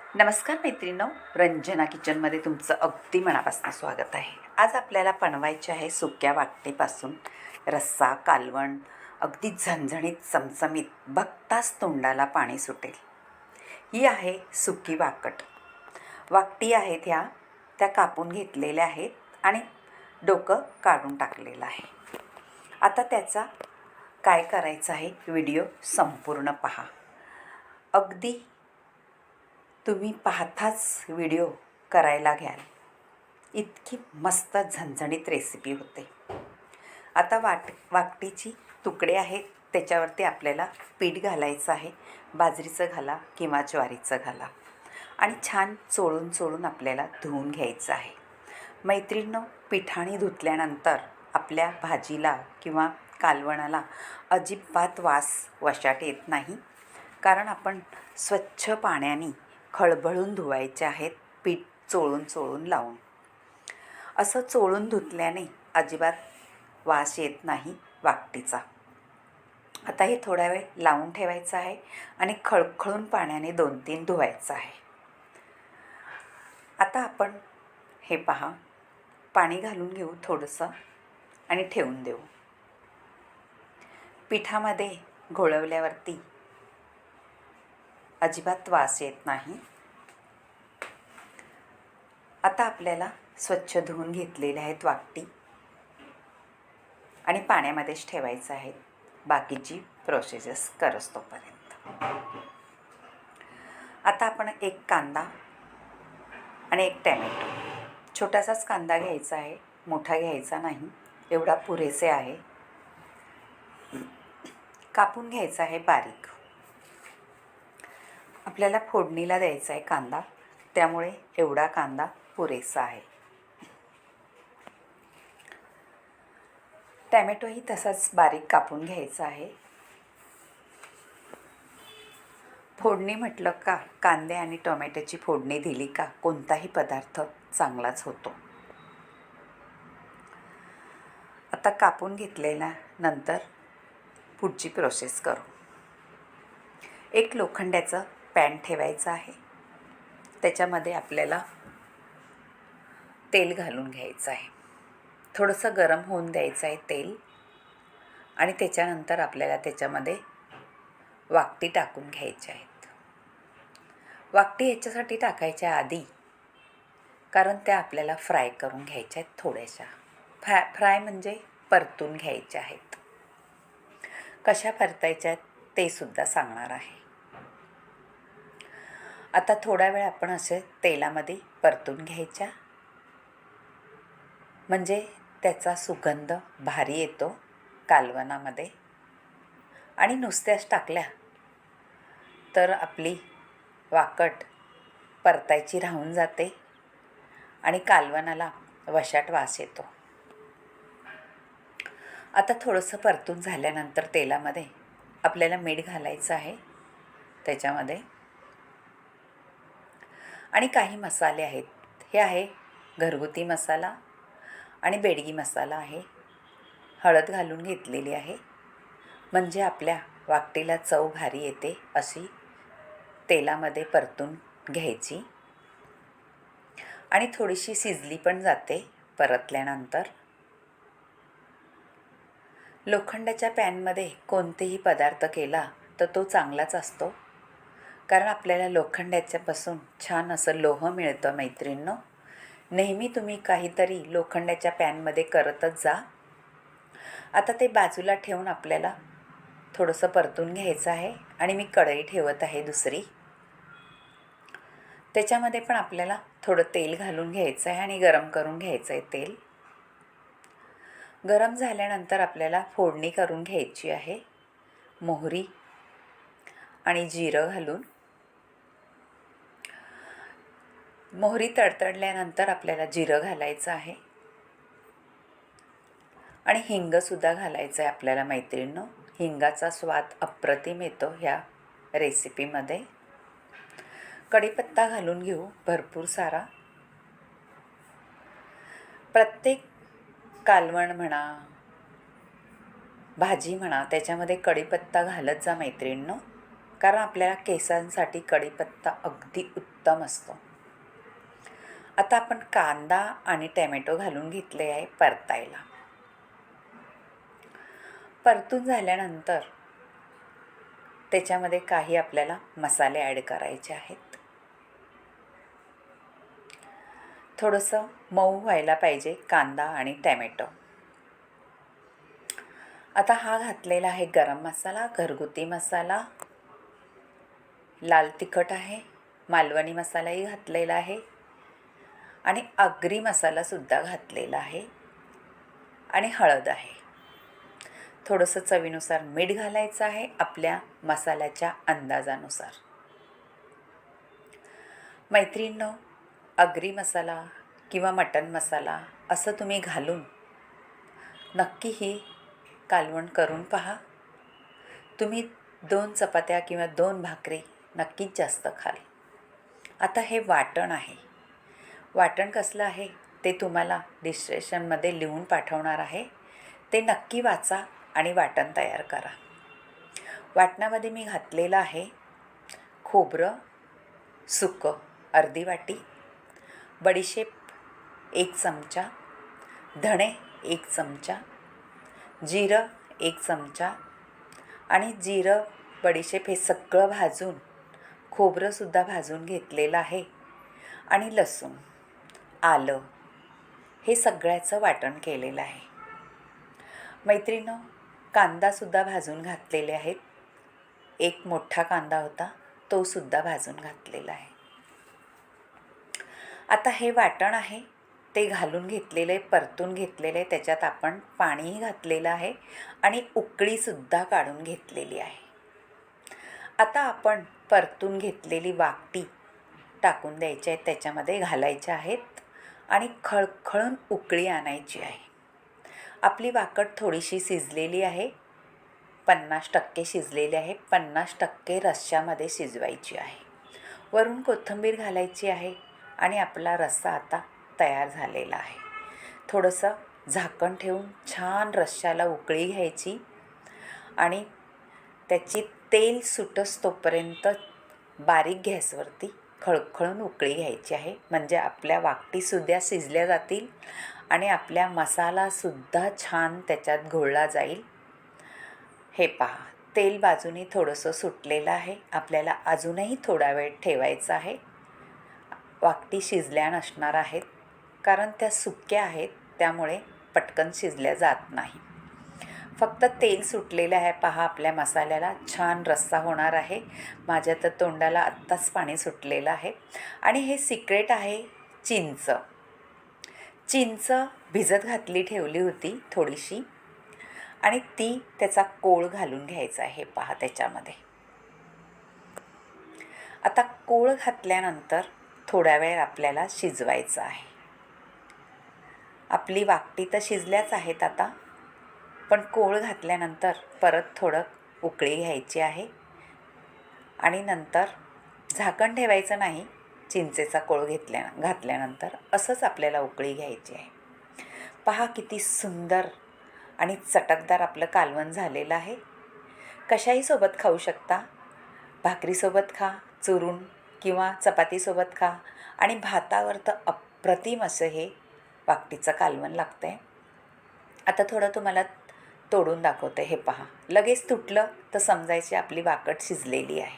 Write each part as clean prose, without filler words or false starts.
नमस्कार मैत्रिणींनो, रंजना किचनमध्ये तुमचं अगदी मनापासून स्वागत आहे. आज आपल्याला बनवायचे आहे सुक्या वाकटीपासून रस्सा, कालवण, अगदी झणझणीत, चमचमीत, बघताच तोंडाला पाणी सुटेल. ही आहे सुकी वाकट. वाकटी आहेत त्या कापून घेतलेल्या आहेत आणि डोकं काढून टाकलेलं आहे. आता त्याचा काय करायचं आहे, व्हिडिओ संपूर्ण पहा. अगदी तुम्ही पाहताच व्हिडिओ करायला घ्याल इतकी मस्त झणझणीत रेसिपी होते. आता वाकटीची तुकडे आहेत, त्याच्यावरती आपल्याला पीठ घालायचं आहे. बाजरीचं घाला किंवा ज्वारीचं घाला आणि छान चोळून चोळून आपल्याला धुवून घ्यायचं आहे. मैत्रिणींनो, पिठाने धुतल्यानंतर आपल्या भाजीला किंवा कालवणाला अजिबात वास वशाट येत नाही, कारण आपण स्वच्छ पाण्याने खळबळून धुवायचे आहेत, पीठ चोळून चोळून लावून. असं चोळून धुतल्याने अजिबात वास येत नाही वाकटीचा. आता हे थोडा वेळ लावून ठेवायचं आहे आणि खळखळून पाण्याने 2-3 धुवायचं आहे. आता आपण हे पहा, पाणी घालून घेऊ थोडंसं आणि ठेवून देऊ. पिठामध्ये घोळवल्यावरती अजिबात वास येत नाही. आता आपल्याला स्वच्छ धुवून घेतलेले आहेत वाकटी आणि पाण्यामध्येच ठेवायचं आहे बाकीची प्रोसेस करस तोपर्यंत. आता आपण एक कांदा आणि एक टॅमॅटो, छोटासाच कांदा घ्यायचा आहे, मोठा घ्यायचा नाही, एवढा पुरेसे आहे. कापून घ्यायचा आहे बारीक. आपल्याला फोडणीला द्यायचा आहे कांदा, त्यामुळे एवढा कांदा पुरेसा आहे. टॅमॅटोही तसाच बारीक कापून घ्यायचा आहे. फोडणी म्हटलं का, कांदे आणि टोमॅटोची फोडणी दिली का कोणताही पदार्थ चांगलाच होतो. आता कापून घेतलेल्या नंतर पुढची प्रोसेस करू. एक लोखंडाचं पॅन ठेवायचं आहे. त्याच्यामध्ये आपल्याला तेल घालून घ्यायचं आहे. थोडंसं गरम होऊन द्यायचं आहे तेल आणि त्याच्यानंतर आपल्याला त्याच्यामध्ये वाकटी टाकून घ्यायच्या आहेत. वाकटी ह्याच्यासाठी टाकायच्या आधी, कारण त्या आपल्याला फ्राय करून घ्यायच्या आहेत थोड्याशा. फ्राय म्हणजे परतून घ्यायच्या आहेत. कशा परतायच्या आहेत ते सुद्धा सांगणार आहे. आता थोडा वेळ आपण असे तेलामध्ये परतून घ्यायच्या, म्हणजे त्याचा सुगंध भारी येतो कालवणामध्ये. आणि नुसत्याच टाकल्या तर आपली वाकट परतायची राहून जाते आणि कालवणाला वशाट वास येतो. आता थोडंसं परतून झाल्यानंतर तेलामध्ये आपल्याला मीठ घालायचं आहे त्याच्यामध्ये. आणि काही मसाले आहेत. हे आहे घरगुती मसाला आणि बेडगी मसाला आहे. हळद घालून घेतलेली आहे, म्हणजे आपल्या वाकटीला चव भारी येते अशी तेलामध्ये परतून घ्यायची. आणि थोडीशी शिजली पण जाते परतल्यानंतर. लोखंडाच्या पॅनमध्ये कोणतेही पदार्थ केला तर तो चांगलाच असतो, कारण आपल्याला लोखंडाच्यापासून छान असं लोह मिळतं. मैत्रिणींनो, नेहमी तुम्ही काहीतरी लोखंडाच्या पॅनमध्ये करतच जा. आता ते बाजूला ठेवून आपल्याला थोडंसं परतून घ्यायचं आहे. आणि मी कढई ठेवत आहे दुसरी. त्याच्यामध्ये पण आपल्याला थोडं तेल घालून घ्यायचं आहे आणि गरम करून घ्यायचं आहे तेल. गरम झाल्यानंतर आपल्याला फोडणी करून घ्यायची आहे. मोहरी आणि जिरं घालून. मोहरी तडतडल्यानंतर आपल्याला जिरं घालायचं आहे आणि हिंगसुद्धा घालायचं आहे आपल्याला. मैत्रिणींनो, हिंगाचा स्वाद अप्रतिम येतो ह्या रेसिपीमध्ये. कढीपत्ता घालून घेऊ भरपूर सारा. प्रत्येक कालवण म्हणा, भाजी म्हणा, त्याच्यामध्ये कढीपत्ता घालत जा मैत्रिणींनो. कारण आपल्याला केसांसाठी कढीपत्ता अगदी उत्तम असतो. आता आपण कांदा आणि टॅमॅटो घालून घेतले आहे परतायला. परतून झाल्यानंतर त्याच्यामध्ये काही आपल्याला मसाले ॲड करायचे आहेत. थोडंसं मऊ व्हायला पाहिजे कांदा आणि टॅमॅटो. आता हा घातलेला आहे गरम मसाला, घरगुती मसाला, लाल तिखट आहे, मालवणी मसालाही घातलेला आहे आणि आगरी मसालासुद्धा घातलेला आहे आणि हळद आहे. थोडंसं चवीनुसार मीठ घालायचं आहे आपल्या मसाल्याच्या अंदाजानुसार. मैत्रिणींनो, आगरी मसाला किंवा मटण मसाला असं तुम्ही घालून नक्की ही कालवण करून पहा. तुम्ही 2 चपात्या किंवा 2 भाकरी नक्कीच जास्त खाल. आता हे वाटण आहे. वाटण कसलं आहे ते तुम्हाला डिस्क्रिप्शनमध्ये लिहून पाठवणार आहे. ते नक्की वाचा आणि वाटण तयार करा. वाटणामध्ये मी घातलेलं आहे खोबरं सुकं अर्धी वाटी, बडीशेप 1 चमचा, धणे 1 चमचा, जिरं 1 चमचा आणि जिरं बडीशेप हे सगळं भाजून खोबरंसुद्धा भाजून घेतलेलं आहे आणि लसूण आलं हे सगळ्याचं वाटण केलेलं आहे. मैत्रिणींनो, कांदासुद्धा भाजून घातलेले आहेत. 1 मोठा कांदा होता तो सुद्धा भाजून घातलेला आहे. आता हे वाटण आहे ते घालून घेतलेले, परतून घेतलेले. त्याच्यात आपण पाणीही घातलेलं आहे आणि उकळीसुद्धा काढून घेतलेली आहे. आता आपण परतून घेतलेली वाकटी टाकून द्यायची आहे, त्याच्यामध्ये घालायच्या आहेत आणि खळखळून उकळी आणायची आहे. आपली वाकट थोडीशी शिजलेली आहे, 50% शिजलेली आहे. 50% रश्श्यामध्ये शिजवायची आहे. वरून कोथिंबीर घालायची आहे आणि आपला रस्सा आता तयार झालेला आहे. थोडंसं झाकण ठेवून छान रश्श्याला उकळी घ्यायची आणि त्याची तेल सुटस तोपर्यंत बारीक गॅसवरती खळखळून उकळी घ्यायची आहे. म्हणजे आपल्या वाकटीसुद्धा शिजल्या जातील आणि आपल्या मसालासुद्धा छान त्याच्यात घोळला जाईल. हे पहा, तेल बाजूनी थोडंसं सुटलेलं आहे. आपल्याला अजूनही थोडा वेळ ठेवायचं आहे. वाकटी शिजल्या नसणार आहेत कारण त्या सुक्या आहेत, त्यामुळे पटकन शिजल्या जात नाही. फक्त तेल सुटलेलं आहे. पहा, आपल्या मसाल्याला छान रस्सा होणार आहे. माझ्या तर तोंडाला आत्ताच पाणी सुटलेलं आहे. आणि हे सिक्रेट आहे चिंच. चिंच भिजत घातली ठेवली होती थोडीशी आणि त्याचा कोळ घालून घ्यायचा आहे. पहा त्याच्यामध्ये. आता कोळ घातल्यानंतर थोड्या वेळ आपल्याला शिजवायचं आहे. आपली वाकटी तर शिजल्याच आहेत आता, पण कोळ घातल्यानंतर परत थोडं उकळी घ्यायची आहे आणि नंतर झाकण ठेवायचं नाही. चिंचेचा कोळ घातल्यानंतर असंच आपल्याला उकळी घ्यायची आहे. पहा किती सुंदर आणि चटकदार आपलं कालवण झालेलं आहे. कशाही सोबत खाऊ शकता. भाकरीसोबत खा चुरून किंवा चपातीसोबत खा आणि भातावर तर अप्रतिम असं हे वाकटीचं कालवण लागतं आहे. आता थोडं तुम्हाला तोडून दाखवते. हे पहा, लगेच तुटलं तर समजायची आपली वाकट शिजलेली आहे.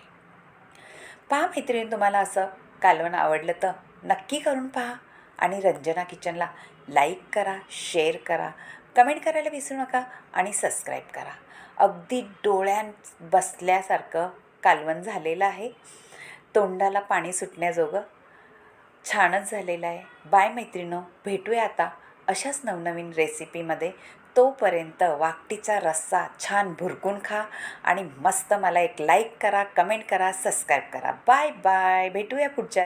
पहा मैत्रिणी, तुम्हाला असं कालवण आवडलं तर नक्की करून पहा आणि रंजना किचनला लाईक करा, शेअर करा, कमेंट करायला विसरू नका आणि सबस्क्राईब करा. अगदी डोळ्यात बसल्यासारखं कालवण झालेलं आहे. तोंडाला पाणी सुटण्याजोगं छानच झालेलं आहे. बाय मैत्रिणो, भेटूया आता अशाच नवनवीन रेसिपीमध्ये. तोपर्यंत वाकटीचा रस्सा छान भुरकून खा आणि मस्त मला एक लाईक करा, कमेंट करा, सबस्क्राईब करा. Bye bye. भेटूया पुढच्या